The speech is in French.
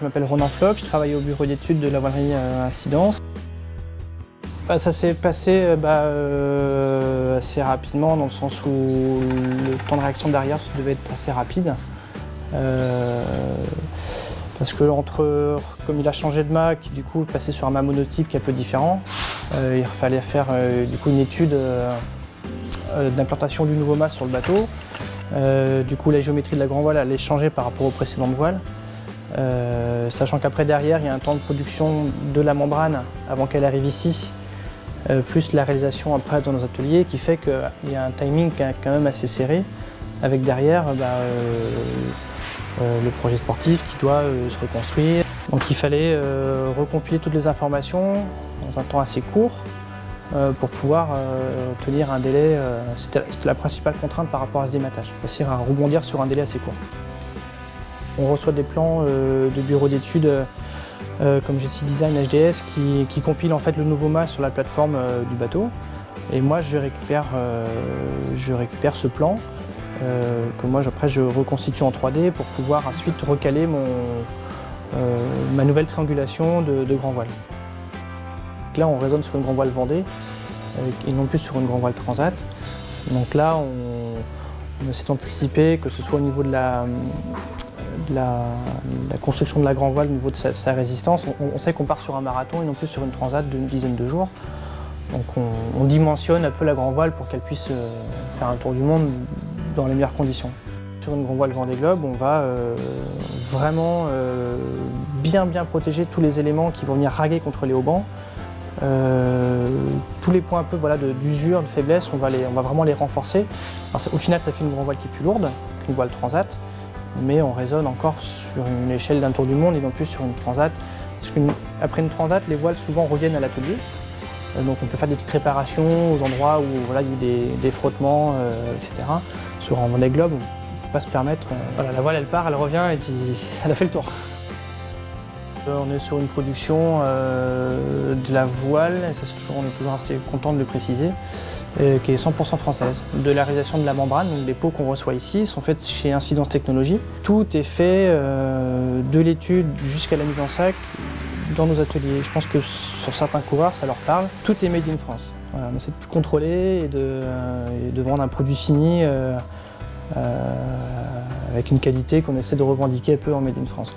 je m'appelle Ronan Floch, je travaille au bureau d'études de la voilerie Incidence. Ça s'est passé assez rapidement, dans le sens où le temps de réaction derrière devait être assez rapide. Parce que comme il a changé de mât, qui du coup passé sur un mât monotype qui est un peu différent, il fallait faire du coup une étude d'implantation du nouveau mât sur le bateau. Du coup la géométrie de la grand voile allait changer par rapport aux précédentes voiles. Sachant qu'après derrière il y a un temps de production de la membrane avant qu'elle arrive ici, plus la réalisation après dans nos ateliers, qui fait qu'il y a un timing quand même assez serré, avec derrière le projet sportif qui doit se reconstruire. Donc il fallait recompiler toutes les informations dans un temps assez court pour pouvoir tenir un délai. C'était la principale contrainte par rapport à ce dématage, réussir à rebondir sur un délai assez court. On reçoit des plans de bureau d'études comme GC Design HDS qui compilent en fait le nouveau mât sur la plateforme du bateau. Et moi je récupère ce plan que moi après je reconstitue en 3D pour pouvoir ensuite recaler ma nouvelle triangulation de grand voile. Là on raisonne sur une grand voile Vendée et non plus sur une grand voile Transat. Donc là on essaie d'anticiper, que ce soit au niveau de la construction de la grand voile, au niveau de sa résistance. On sait qu'on part sur un marathon et non plus sur une transat d'une dizaine de jours. Donc on dimensionne un peu la grand voile pour qu'elle puisse faire un tour du monde dans les meilleures conditions. Sur une grand voile Vendée Globe, on va vraiment bien protéger tous les éléments qui vont venir raguer contre les haubans. Tous les points un peu d'usure, de faiblesse, on va vraiment les renforcer. Alors, au final, ça fait une grand voile qui est plus lourde qu'une voile transat, mais on raisonne encore sur une échelle d'un tour du monde et non plus sur une transat. Parce qu'après une transat, les voiles souvent reviennent à l'atelier. Donc on peut faire des petites réparations aux endroits où il y a eu des frottements, etc. Sur un Vendée Globe, on ne peut pas se permettre. La voile elle part, elle revient et puis elle a fait le tour. On est sur une production de la voile, et ça, on est toujours assez content de le préciser, qui est 100% française. De la réalisation de la membrane, donc les pots qu'on reçoit ici, sont faites chez Incidence Technologies. Tout est fait de l'étude jusqu'à la mise en sac dans nos ateliers. Je pense que sur certains coureurs, ça leur parle. Tout est made in France. Voilà, on essaie de tout contrôler et de vendre un produit fini avec une qualité qu'on essaie de revendiquer un peu en made in France.